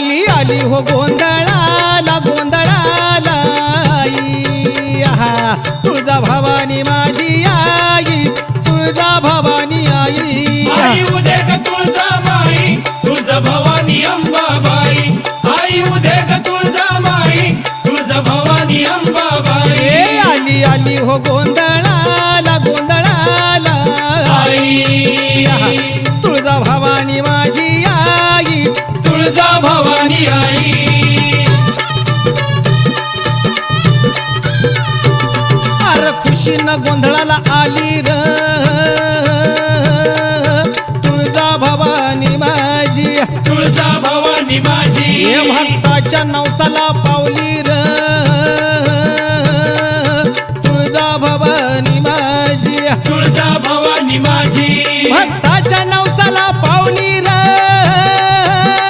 आली आली हो गोंधळाला गोंधळाला आई आहा तुळजा भवानी माझी आई तुळजा भवानी आई आई उदे ग तुळजा माई तुळजा भवानी अंबाबाई आई उदे ग तुळजा माई तुळजा भवानी अंबाबाई आली आली हो गोंधळाला गोंधळाला आई तुळजा भवानी माझी आई तुळजा भवानी आई अरे खुशीनं गोंधळाला आली र तुळजा भवानी माझी तुळजा भवानी माझी हे भक्ताच्या नवसाला पावली र तुळजा भवानी माझी तुळजा भवानी माझी भक्ताच्या